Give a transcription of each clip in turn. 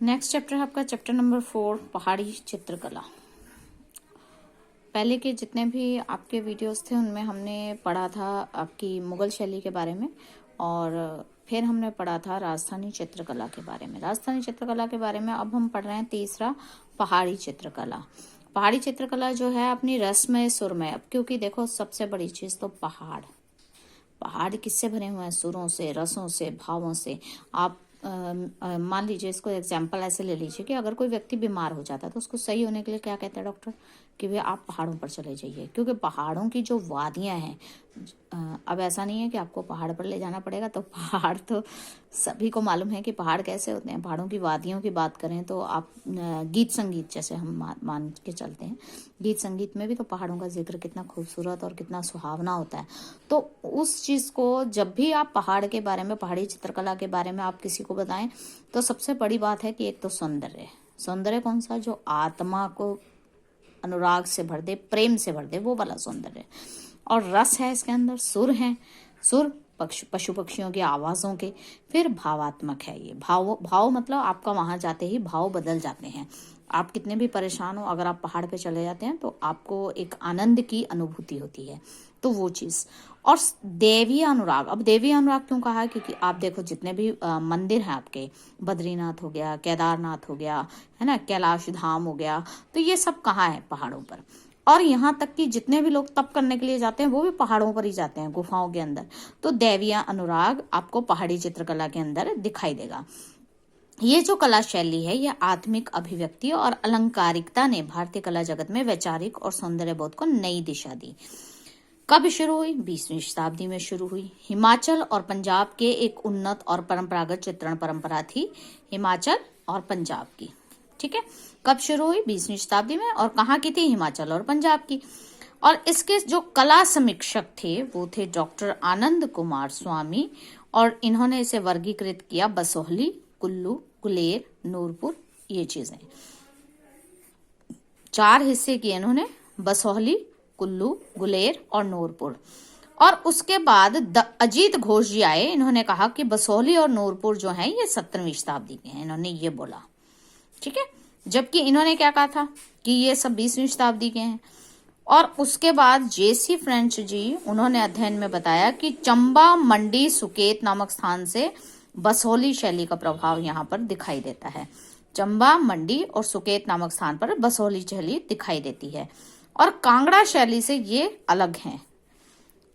Next chapter है आपका chapter number 4 पहाड़ी चित्रकला। पहले के जितने भी आपके वीडियोस थे उनमें हमने पढ़ा था आपकी मुगल शैली के बारे में और फिर हमने पढ़ा था राजस्थानी चित्रकला के बारे में। राजस्थानी चित्रकला के बारे में अब हम पढ़ रहे हैं तीसरा पहाड़ी चित्रकला। पहाड़ी चित्रकला जो है अपनी रसमय सुरमय, अब क्योंकि देखो सबसे बड़ी चीज तो पहाड़ किससे भरे हुए हैं? सुरों से, रसों से, भावों से। आप मान लीजिए, इसको एग्जाम्पल ऐसे ले लीजिए कि अगर कोई व्यक्ति बीमार हो जाता है तो उसको सही होने के लिए क्या कहते हैं डॉक्टर? कि भाई आप पहाड़ों पर चले जाइए, क्योंकि पहाड़ों की जो वादियां हैं, अब ऐसा नहीं है कि आपको पहाड़ पर ले जाना पड़ेगा। तो पहाड़ तो सभी को मालूम है कि पहाड़ कैसे होते हैं। पहाड़ों की वादियों की बात करें तो आप गीत संगीत जैसे हम मान के चलते हैं, गीत संगीत में भी तो पहाड़ों का जिक्र कितना खूबसूरत और कितना सुहावना होता है। तो उस चीज को जब भी आप पहाड़ के बारे में, पहाड़ी चित्रकला के बारे में आप किसी को बताएं तो सबसे बड़ी बात है कि एक तो सौंदर्य कौन सा? जो आत्मा को अनुराग से भर दे, प्रेम से भर दे, वो वाला सौंदर्य। और रस है इसके अंदर, सुर हैं, सुर पशु पक्षियों की आवाजों के। फिर भावात्मक है ये। भाव मतलब आपका वहां जाते ही भाव बदल जाते हैं। आप कितने भी परेशान हो, अगर आप पहाड़ पे चले जाते हैं तो आपको एक आनंद की अनुभूति होती है। तो वो चीज। और देवी अनुराग। अब देवी अनुराग क्यों कहा है? क्योंकि आप देखो जितने भी मंदिर हैं आपके, बद्रीनाथ हो गया, केदारनाथ हो गया, है ना, कैलाश धाम हो गया, तो ये सब कहाँ है? पहाड़ों पर। और यहाँ तक कि जितने भी लोग तप करने के लिए जाते हैं वो भी पहाड़ों पर ही जाते हैं, गुफाओं के अंदर। तो दैवीय अनुराग आपको पहाड़ी चित्रकला के अंदर दिखाई देगा। ये जो कला शैली है, ये आत्मिक अभिव्यक्ति और अलंकारिकता ने भारतीय कला जगत में वैचारिक और सौंदर्य बोध को नई दिशा दी। कब शुरू हुई? 20वीं शताब्दी में शुरू हुई। हिमाचल और पंजाब के एक उन्नत और परंपरागत चित्रण परंपरा थी, हिमाचल और पंजाब की। ठीक है, कब शुरू हुई? 20वीं शताब्दी में। और कहाँ की थी? हिमाचल और पंजाब की। और इसके जो कला समीक्षक थे वो थे डॉक्टर आनंद कुमार स्वामी, और इन्होंने इसे वर्गीकृत किया बसोहली, कुल्लू, गुलेर, नूरपुर, ये चीजें 4 हिस्से किए इन्होंने, बसोहली, कुल्लू, गुलेर और नूरपुर। और उसके बाद अजीत घोष जी आए, इन्होंने कहा कि बसोहली और नूरपुर जो हैं ये 17वीं शताब्दी के हैं, इन्होंने ये बोला। ठीक है, जबकि इन्होंने क्या कहा था कि ये सब 20वीं शताब्दी के हैं। और उसके बाद जेसी फ्रेंच जी, उन्होंने अध्ययन में बताया कि चंबा, मंडी, सुकेत नामक स्थान से बसोहली शैली का प्रभाव यहाँ पर दिखाई देता है। चंबा, मंडी और सुकेत नामक स्थान पर बसोहली शैली दिखाई देती है, और कांगड़ा शैली से ये अलग हैं।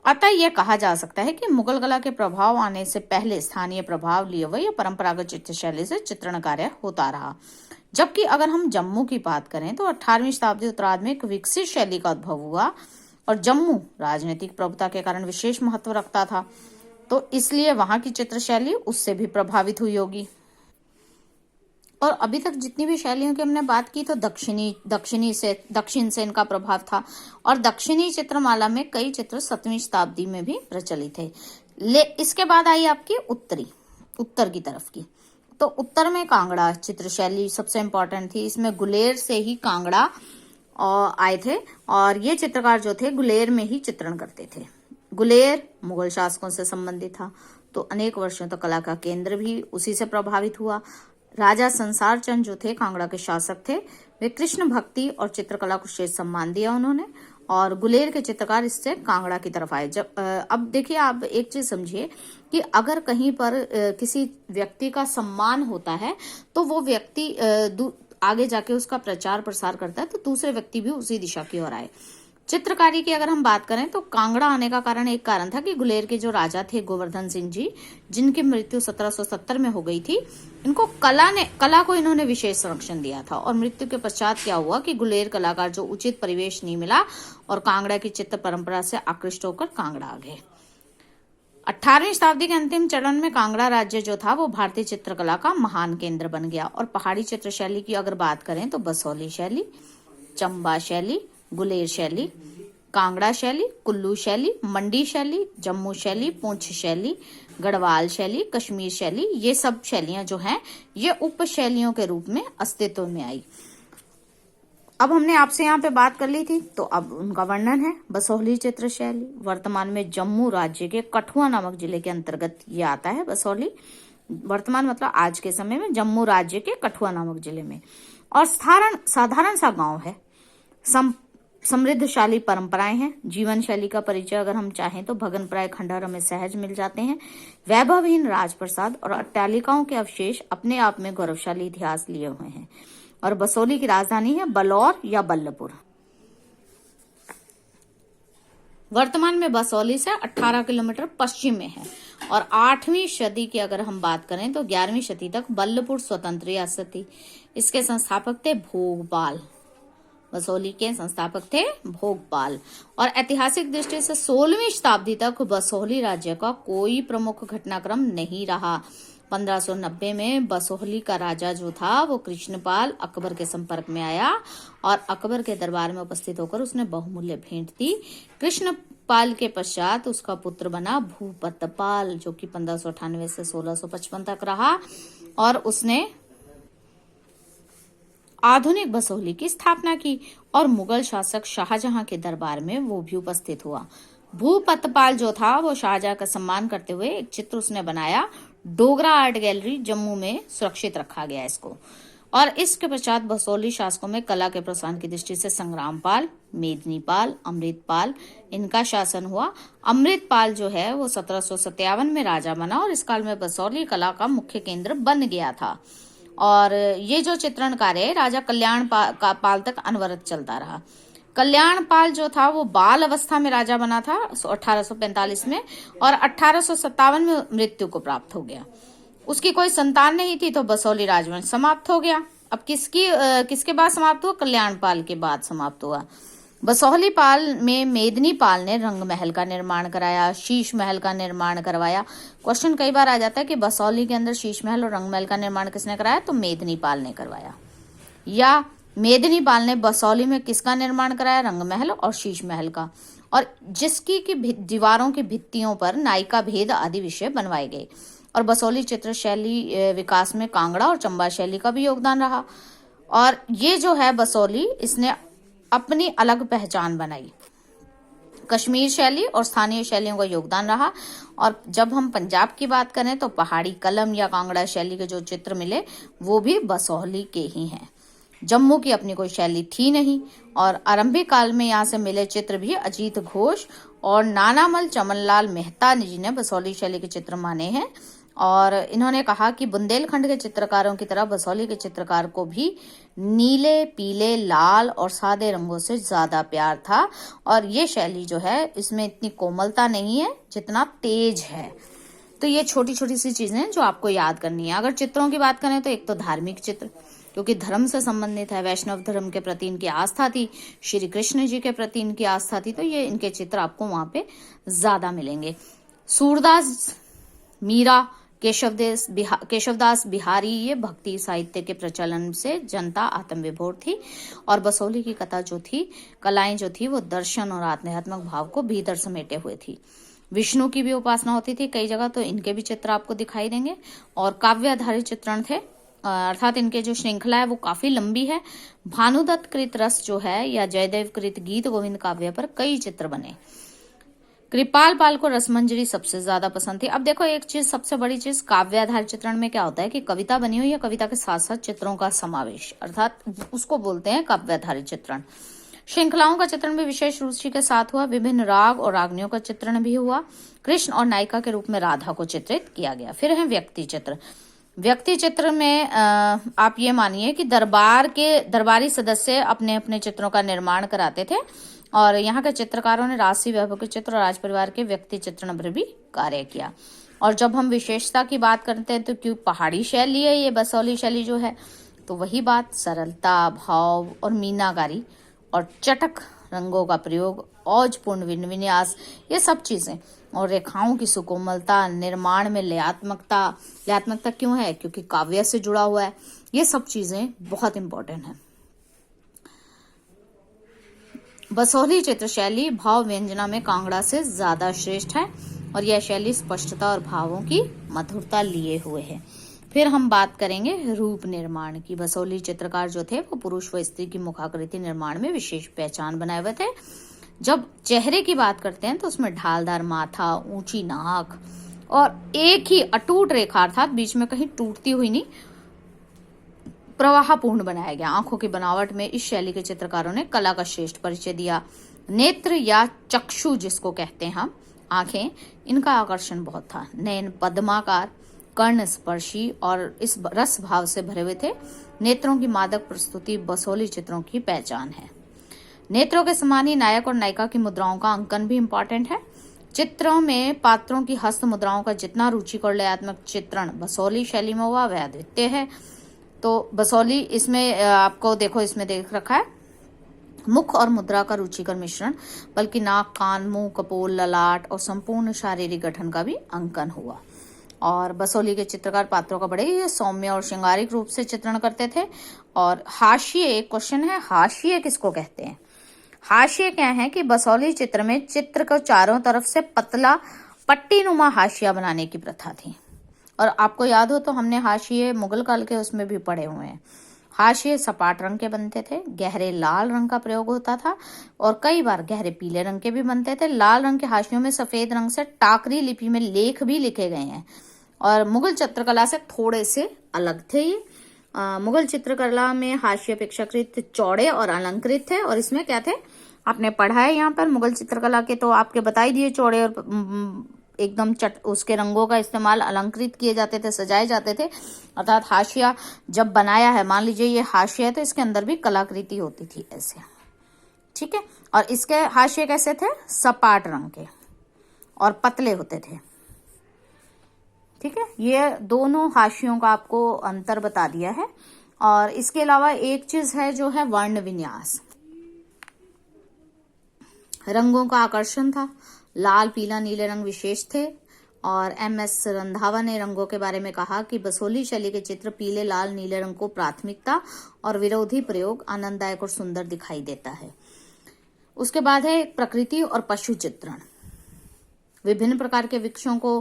अतः यह कहा जा सकता है कि मुगल कला के प्रभाव आने से पहले स्थानीय प्रभाव लिए हुए या परंपरागत चित्र शैली से चित्रण कार्य होता रहा। जबकि अगर हम जम्मू की बात करें तो 18वीं शताब्दी उत्तरार्ध में एक विकसित शैली का उद्भव हुआ, और जम्मू राजनीतिक प्रभुता के कारण विशेष महत्व रखता था, तो इसलिए वहां की चित्र शैली उससे भी प्रभावित हुई होगी। और अभी तक जितनी भी शैलियों की हमने बात की तो दक्षिण से इनका प्रभाव था, और दक्षिणी चित्रमाला में कई चित्र 7वीं शताब्दी में भी प्रचलित थे। इसके बाद आई आपकी उत्तर की तरफ की। तो उत्तर में कांगड़ा चित्र शैली सबसे इंपॉर्टेंट थी। इसमें गुलेर से ही कांगड़ा आए थे, और ये चित्रकार जो थे गुलेर में ही चित्रण करते थे। गुलेर मुगल शासकों से संबंधित था, तो अनेक वर्षों तक कला का केंद्र भी उसी से प्रभावित हुआ। राजा संसार चंद जो थे कांगड़ा के शासक थे, वे कृष्ण भक्ति और चित्रकला को श्रेष्ठ सम्मान दिया उन्होंने, और गुलेर के चित्रकार इससे कांगड़ा की तरफ आए। अब देखिए, आप एक चीज समझिए कि अगर कहीं पर किसी व्यक्ति का सम्मान होता है तो वो व्यक्ति आगे जाके उसका प्रचार प्रसार करता है, तो दूसरे व्यक्ति भी उसी दिशा की ओर आए। चित्रकारी की अगर हम बात करें तो कांगड़ा आने का एक कारण था कि गुलेर के जो राजा थे गोवर्धन सिंह जी, जिनकी मृत्यु 1770 में हो गई थी, इनको कला को इन्होंने विशेष संरक्षण दिया था। और मृत्यु के पश्चात क्या हुआ कि गुलेर कलाकार जो उचित परिवेश नहीं मिला, और कांगड़ा की चित्र परंपरा से आकृष्ट होकर कांगड़ा आ गए। 18वीं शताब्दी के अंतिम चरण में कांगड़ा राज्य जो था वो भारतीय चित्रकला का महान केंद्र बन गया। और पहाड़ी चित्र शैली की अगर बात करें तो बसोहली शैली, चंबा शैली, गुलेर शैली, कांगड़ा शैली, कुल्लू शैली, मंडी शैली, जम्मू शैली, पुंछ शैली, गढ़वाल शैली, कश्मीर शैली, ये सब शैलियां जो हैं ये उप शैलियों के रूप में अस्तित्व में आई। अब हमने आपसे यहाँ पे बात कर ली थी, तो अब उनका वर्णन है। बसोहली चित्र शैली वर्तमान में जम्मू राज्य के कठुआ नामक जिले के अंतर्गत ये आता है बसोहली। वर्तमान मतलब आज के समय में, जम्मू राज्य के कठुआ नामक जिले में। और साधारण सा गांव है। समृद्धशाली परंपराएं हैं। जीवन शैली का परिचय अगर हम चाहें तो भगनप्राय खंडहर हमें सहज मिल जाते हैं। वैभवहीन राजप्रसाद और अट्टालिकाओं के अवशेष अपने आप में गौरवशाली इतिहास लिए हुए हैं। और बसोहली की राजधानी है बलौर या बल्लभपुर। वर्तमान में बसोहली से 18 किलोमीटर पश्चिम में है। और 8वीं सदी की अगर हम बात करें तो 11वीं सदी तक बल्लभपुर स्वतंत्र रियासत थी। इसके संस्थापक थे भोगपाल। बसोहली के संस्थापक थे भोगपाल। और ऐतिहासिक दृष्टि से 16वीं शताब्दी तक बसोहली राज्य का कोई प्रमुख घटनाक्रम नहीं रहा। 1590 में बसोहली का राजा जो था वो कृष्णपाल अकबर के संपर्क में आया और अकबर के दरबार में उपस्थित होकर उसने बहुमूल्य भेंट दी। कृष्णपाल के पश्चात उसका पुत्र बना भूपतपाल, जो कि 1598 से 1655 तक रहा और उसने आधुनिक बसोहली की स्थापना की। और मुगल शासक शाहजहां के दरबार में वो भी उपस्थित हुआ। भूपतपाल जो था वो शाहजहां का सम्मान करते हुए एक चित्र उसने बनाया। डोगरा आर्ट गैलरी जम्मू में सुरक्षित रखा गया इसको। और इसके पश्चात बसोहली शासकों में कला के प्रोत्साहन की दृष्टि से संग्रामपाल, मेदिनीपाल, अमृतपाल इनका शासन हुआ। अमृतपाल जो है वो 1757 में राजा बना और इस काल में बसोहली कला का मुख्य केंद्र बन गया था। और ये जो चित्रण कार्य राजा कल्याण पाल तक अनवरत चलता रहा। कल्याण पाल जो था वो बाल अवस्था में राजा बना था 1845 में और 1857 में मृत्यु को प्राप्त हो गया। उसकी कोई संतान नहीं थी तो बसोहली राजवंश समाप्त हो गया। अब किसके बाद समाप्त हुआ? कल्याण पाल के बाद समाप्त हुआ। बसोहली पाल में मेदिनी पाल ने रंग महल का निर्माण कराया, शीश महल का निर्माण करवाया। क्वेश्चन कई बार आ जाता है कि बसोहली के अंदर शीश महल और रंग महल का निर्माण किसने कराया? तो मेदिनी पाल ने करवाया। या मेदिनी पाल ने बसोहली में किसका निर्माण कराया? रंग महल और शीश महल का। और जिसकी की दीवारों की भित्तियों पर नायिका भेद आदि विषय बनवाए गए। और बसोहली चित्र शैली विकास में कांगड़ा और चंबा शैली का भी योगदान रहा। और ये जो है बसोहली, इसने अपनी अलग पहचान बनाई। कश्मीर शैली और स्थानीय शैलियों का योगदान रहा। और जब हम पंजाब की बात करें तो पहाड़ी कलम या कांगड़ा शैली के जो चित्र मिले वो भी बसोहली के ही हैं। जम्मू की अपनी कोई शैली थी नहीं। और आरंभिक काल में यहाँ से मिले चित्र भी अजीत घोष और नानामल चमनलाल मेहता जी ने बसोहली शैली के चित्र माने हैं। और इन्होंने कहा कि बुंदेलखंड के चित्रकारों की तरह बसोहली के चित्रकार को भी नीले, पीले, लाल और सादे रंगों से ज्यादा प्यार था। और ये शैली जो है इसमें इतनी कोमलता नहीं है जितना तेज है। तो ये छोटी छोटी सी चीजें हैं जो आपको याद करनी है। अगर चित्रों की बात करें तो एक तो धार्मिक चित्र, क्योंकि धर्म से संबंधित है। वैष्णव धर्म के प्रति इनकी आस्था थी, श्री कृष्ण जी के प्रति इनकी आस्था थी, तो ये इनके चित्र आपको वहां पे ज्यादा मिलेंगे। सूरदास, मीरा, केशवदास बिहारी, ये भक्ति साहित्य के प्रचलन से जनता आत्मविभोर थी। और बसोहली की कलाएं जो थी वो दर्शन और आध्यात्मिक भाव को भीतर समेटे हुए थी। विष्णु की भी उपासना होती थी कई जगह, तो इनके भी चित्र आपको दिखाई देंगे। और काव्य आधारित चित्रण थे, अर्थात इनके जो श्रृंखला है वो काफी लंबी है। भानुदत्त कृत रस जो है या जयदेव कृत गीत गोविंद काव्य पर कई चित्र बने। कृपाल पाल को रसमंजरी सबसे ज्यादा पसंद थी। अब देखो एक चीज, सबसे बड़ी चीज काव्य आधारित चित्रण में क्या होता है कि कविता बनी हुई है, कविता के साथ साथ चित्रों का समावेश, अर्थात उसको बोलते हैं काव्य आधारित चित्रण। श्रृंखलाओं का चित्रण भी विशेष रुचि के साथ हुआ। विभिन्न राग और रागनियों का चित्रण भी हुआ। कृष्ण और नायिका के रूप में राधा को चित्रित किया गया। फिर है व्यक्ति चित्र। व्यक्ति चित्र में आप ये मानिए कि दरबारी सदस्य अपने अपने चित्रों का निर्माण कराते थे। और यहाँ के चित्रकारों ने राजसी वैभव के चित्र और राज परिवार के व्यक्ति चित्रण पर भी कार्य किया। और जब हम विशेषता की बात करते हैं तो क्यों पहाड़ी शैली है ये बसोहली शैली जो है, तो वही बात, सरलता, भाव और मीनाकारी और चटक रंगों का प्रयोग, औजपूर्ण विन्यास, ये सब चीजें, और रेखाओं की सुकोमलता, निर्माण में लयात्मकता क्यों है? क्योंकि काव्य से जुड़ा हुआ है। ये सब चीजें बहुत इंपॉर्टेंट है। बसोहली चित्र शैली भाव व्यंजना में कांगड़ा से ज्यादा श्रेष्ठ है और यह शैली स्पष्टता और भावों की मधुरता लिए हुए है। फिर हम बात करेंगे रूप निर्माण की। बसोहली चित्रकार जो थे वो पुरुष व स्त्री की मुखाकृति निर्माण में विशेष पहचान बनाए हुए थे। जब चेहरे की बात करते हैं तो उसमें ढालदार माथा, ऊंची नाक, और एक ही अटूट रेखा अर्थात बीच में कहीं टूटती हुई नहीं, प्रवाहपूर्ण बनाया गया। आंखों की बनावट में इस शैली के चित्रकारों ने कला का श्रेष्ठ परिचय दिया। नेत्र या चक्षु जिसको कहते हैं हम, आंखें, इनका आकर्षण बहुत था। नयन पद्माकार, कर्ण स्पर्शी और इस रस भाव से भरे हुए थे। नेत्रों की मादक प्रस्तुति बसोहली चित्रों की पहचान है। नेत्रों के समान ही नायक और नायिका की मुद्राओं का अंकन भी इम्पोर्टेंट है। चित्रों में पात्रों की हस्त मुद्राओं का जितना रुचिकर लयात्मक चित्रण बसोहली शैली में हुआ वह अद्वितीय है। तो बसोहली इसमें आपको देखो, इसमें देख रखा है मुख और मुद्रा का रुचिकर मिश्रण, बल्कि नाक, कान, मुंह, कपोल, ललाट और संपूर्ण शारीरिक गठन का भी अंकन हुआ। और बसोहली के चित्रकार पात्रों का बड़े ही सौम्य और श्रृंगारिक रूप से चित्रण करते थे। और हाशिए, एक क्वेश्चन है, हाशिए किसको कहते हैं? हाशिए क्या है कि बसोहली चित्र में चित्र को चारों तरफ से पतला पट्टीनुमा हाशिया बनाने की प्रथा थी। और आपको याद हो तो हमने हाशिए मुगल काल के उसमें भी पढ़े हुए हैं। हाशिए सपाट रंग के बनते थे, गहरे लाल रंग का प्रयोग होता था और कई बार गहरे पीले रंग के भी बनते थे। लाल रंग के हाशियों में सफेद रंग से टाकरी लिपि में लेख भी लिखे गए हैं और मुगल चित्रकला से थोड़े से अलग थे ये। मुगल चित्रकला में हाशिए अपेक्षाकृत चौड़े और अलंकृत थे। और इसमें क्या थे, आपने पढ़ा है यहाँ पर मुगल चित्रकला के, तो आपके बताई दिए, चौड़े और एकदम उसके रंगों का इस्तेमाल अलंकृत किए जाते थे, सजाए जाते थे। अर्थात हाशिया जब बनाया है, मान लीजिए ये हाशिया है तो इसके अंदर भी कलाकृति होती थी ऐसे, ठीक है। और इसके हाशिए कैसे थे? सपाट रंग के और पतले होते थे, ठीक है। ये दोनों हाशियों का आपको अंतर बता दिया है। और इसके अलावा एक चीज है जो है वर्ण विन्यास। रंगों का आकर्षण था, लाल, पीला, नीले रंग विशेष थे। और एम.एस. रंधावा ने रंगों के बारे में कहा कि बसोहली शैली के चित्र पीले, लाल, नीले रंग को प्राथमिकता और विरोधी प्रयोग आनंददायक और सुंदर दिखाई देता है। उसके बाद है प्रकृति और पशु चित्रण। विभिन्न प्रकार के वृक्षों को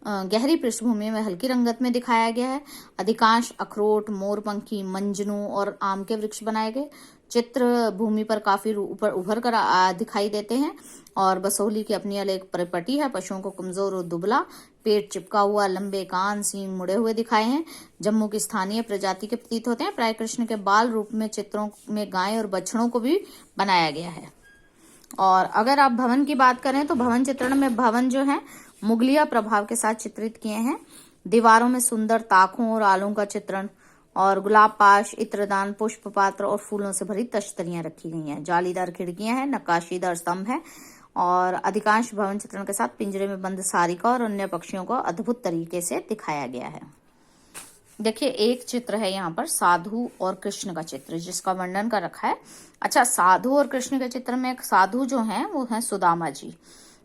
गहरी पृष्ठभूमि में हल्की रंगत में दिखाया गया है। अधिकांश अखरोट, मोरपंखी, मंजनू और आम के वृक्ष बनाए गए। चित्र भूमि पर काफी ऊपर उभर कर दिखाई देते हैं। और बसोहली की अपनी अलग परिपटी है। पशुओं को कमजोर और दुबला, पेट चिपका हुआ, लंबे कान, सींग मुड़े हुए दिखाए हैं। जम्मू की स्थानीय प्रजाति के प्रतीत होते हैं। प्राय कृष्ण के बाल रूप में चित्रों में गाय और बछड़ों को भी बनाया गया है। और अगर आप भवन की बात करें तो भवन चित्रण में भवन जो है मुगलिया प्रभाव के साथ चित्रित किए हैं। दीवारों में सुंदर ताकों और आलों का चित्रण और गुलाब पाश, इत्रदान, पुष्प पात्र और फूलों से भरी तश्तरियां रखी गई हैं। जालीदार खिड़कियां हैं, नक्काशीदार स्तंभ है। और अधिकांश भवन चित्रण के साथ पिंजरे में बंद सारिका और अन्य पक्षियों को अद्भुत तरीके से दिखाया गया है। देखिए एक चित्र है यहाँ पर साधु और कृष्ण का चित्र, जिसका वर्णन कर रखा है। अच्छा, साधु और कृष्ण के चित्र में एक साधु जो है वो है सुदामा जी।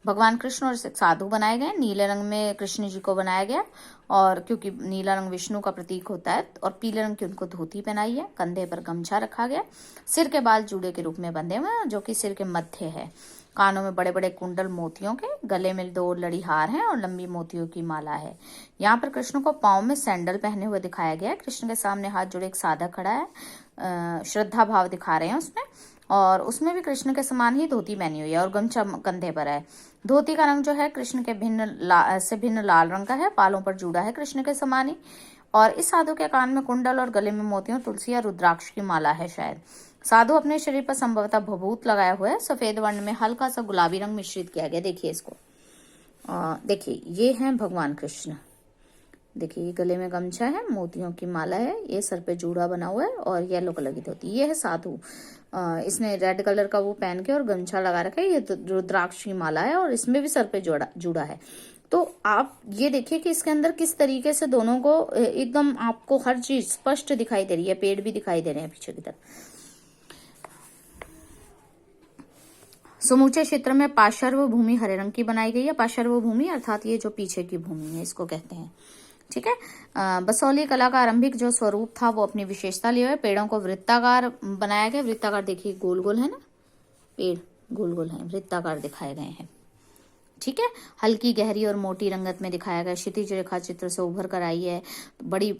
भगवान कृष्ण और साधु बनाए गए। नीले रंग में कृष्ण जी को बनाया गया और क्योंकि नीला रंग विष्णु का प्रतीक होता है। और पीले रंग की उनको धोती पहनाई है। कंधे पर गमछा रखा गया। सिर के बाल जूड़े के रूप में बंधे हुए हैं जो कि सिर के मध्य है। कानों में बड़े बड़े कुंडल मोतियों के, गले में 2 लड़ीहार हैं और लंबी मोतियों की माला है। यहाँ पर कृष्ण को पाँव में सैंडल पहने हुए दिखाया गया है। कृष्ण के सामने हाथ जोड़े एक साधक खड़ा है, श्रद्धा भाव दिखा रहे हैं उसमें। और उसमें भी कृष्ण के समान ही धोती पहनी हुई है और गमछा कंधे पर है। धोती का रंग जो है कृष्ण के भिन्न लाल रंग का है। बालों पर जूड़ा है कृष्ण के समान ही। और इस साधु के कान में कुंडल और गले में मोतियों, तुलसी या रुद्राक्ष की माला है शायद। साधु अपने शरीर पर संभवतः भभूत लगाया हुआ है। सफेद वर्ण में हल्का सा गुलाबी रंग मिश्रित किया गया। देखिए इसको, देखिए ये है भगवान कृष्ण। देखिए गले में गमछा है, मोतियों की माला है, ये सर पे जूड़ा बना हुआ है और येलो कलर की धोती। ये है साधु। इसने रेड कलर का वो पहन के और गमछा लगा रखा है। ये रुद्राक्ष की माला है और इसमें भी सर पे जूड़ा है। तो आप ये देखिए कि इसके अंदर किस तरीके से दोनों को एकदम आपको हर चीज स्पष्ट दिखाई दे रही है। पेड़ भी दिखाई दे रहे हैं पीछे की तरफ। समूचे क्षेत्र में पार्श्व भूमि हरे रंग की बनाई गई है। पार्श्व भूमि अर्थात ये जो पीछे की भूमि है इसको कहते हैं, ठीक है। बसोहली कला का आरंभिक जो स्वरूप था वो अपनी विशेषता लिए हुए। पेड़ों को वृत्ताकार बनाया गया। वृत्ताकार देखिए गोल गोल है ना, पेड़ गोल गोल है, वृत्ताकार दिखाए गए हैं, ठीक है। हल्की, गहरी और मोटी रंगत में दिखाया गया। क्षितिज रेखा चित्र से उभर कर आई है।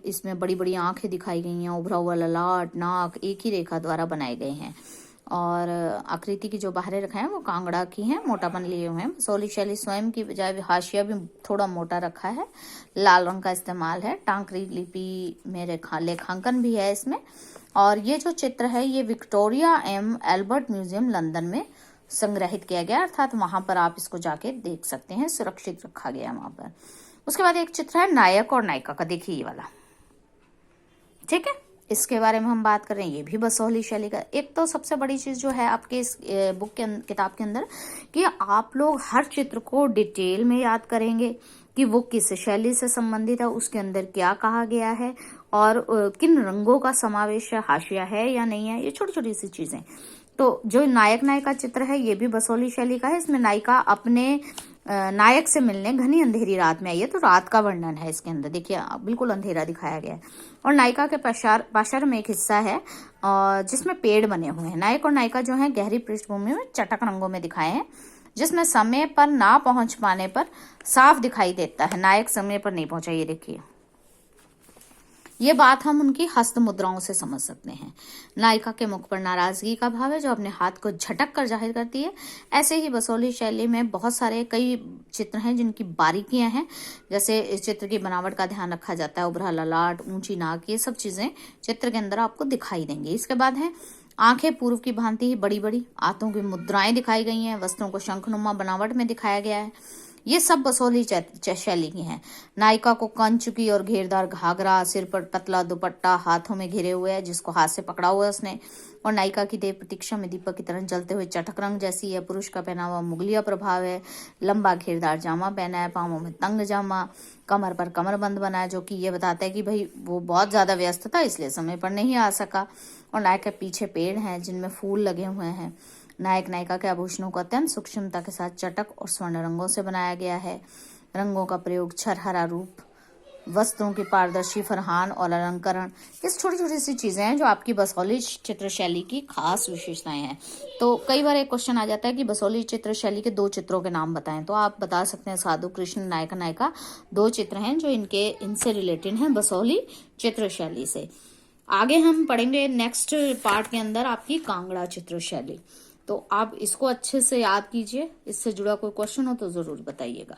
इसमें बड़ी बड़ी आंखें दिखाई गई हैं। उभरा हुआ ललाट, नाक एक ही रेखा द्वारा बनाए गए हैं। और आकृति की जो बाहरी रेखाएं हैं वो कांगड़ा की हैं, मोटापन लिए हुए हैं। बसोहली शैली स्वयं की बजाय हाशिया भी थोड़ा मोटा रखा है। लाल रंग का इस्तेमाल है। टांकरी लिपि में लेखांकन भी है इसमें। और ये जो चित्र है ये Victoria and Albert Museum London में संग्रहित किया गया, अर्थात वहां पर आप इसको जाके देख सकते हैं, सुरक्षित रखा गया वहां पर। उसके बाद एक चित्र है नायक और नायिका का, देखिए ये वाला, ठीक है, इसके बारे में हम बात कर रहे हैं। ये भी बसोहली शैली का। एक तो सबसे बड़ी चीज जो है आपके इस बुक के किताब के अंदर कि आप लोग हर चित्र को डिटेल में याद करेंगे कि वो किस शैली से संबंधित है, उसके अंदर क्या कहा गया है और किन रंगों का समावेश है, हाशिया है या नहीं है, ये छोटी छोटी सी चीजें। तो जो नायक नायिका चित्र है ये भी बसोहली शैली का है। इसमें नायिका अपने नायक से मिलने घनी अंधेरी रात में आई है, तो रात का वर्णन है इसके अंदर, देखिए बिल्कुल अंधेरा दिखाया गया है। और नायिका के पाशर में एक हिस्सा है जिसमें पेड़ बने हुए हैं। नायक और नायिका जो है गहरी पृष्ठभूमि में चटक रंगों में दिखाए हैं, जिसमें समय पर ना पहुंच पाने पर साफ दिखाई देता है। नायक समय पर नहीं पहुंचा, ये देखिए, ये बात हम उनकी हस्त मुद्राओं से समझ सकते हैं। नायिका के मुख पर नाराजगी का भाव है जो अपने हाथ को झटक कर जाहिर करती है। ऐसे ही बसोहली शैली में बहुत सारे कई चित्र हैं जिनकी बारीकियां हैं, जैसे इस चित्र की बनावट का ध्यान रखा जाता है। उभरा ललाट, ऊंची नाक, ये सब चीजें चित्र के अंदर आपको दिखाई देंगी। इसके बाद है आंखें पूर्व की भांति ही बड़ी बड़ी, हाथों की मुद्राएं दिखाई गई हैं, वस्त्रों को शंखनुमा बनावट में दिखाया गया है। ये सब बसोहली शैली की हैं। नायिका को कंचुकी और घेरदार घाघरा, सिर पर पतला दुपट्टा, हाथों में घिरे हुए है जिसको हाथ से पकड़ा हुआ है उसने। और नायिका की देह प्रतीक्षा में दीपक की तरह जलते हुए चटक रंग जैसी है। पुरुष का पहनावा मुगलिया प्रभाव है। लंबा घेरदार जामा पहना है, पांवों में तंग जामा, कमर पर कमरबंद बना है, जो कि ये बताता है कि भाई वो बहुत ज्यादा व्यस्त था इसलिए समय पर नहीं आ सका। और नायक के पीछे पेड़ हैं जिनमें फूल लगे हुए हैं। नायक नायिका के आभूषणों को अत्यंत सूक्ष्मता के साथ चटक और स्वर्ण रंगों से बनाया गया है। रंगों का प्रयोग, छरहरा रूप, वस्त्रों की पारदर्शी फरहान और अलंकरण, ये छोटी छोटी सी चीजें हैं जो आपकी बसोहली चित्र शैली की खास विशेषताएं हैं। तो कई बार एक क्वेश्चन आ जाता है कि बसोहली चित्र शैली के 2 चित्रों के नाम बताएं, तो आप बता सकते हैं साधु कृष्ण नायक नायिका 2 चित्र हैं जो इनसे रिलेटेड हैं बसोहली चित्र शैली से। आगे हम पढ़ेंगे नेक्स्ट पार्ट के अंदर आपकी कांगड़ा चित्र शैली। तो आप इसको अच्छे से याद कीजिए। इससे जुड़ा कोई क्वेश्चन हो तो जरूर बताइएगा।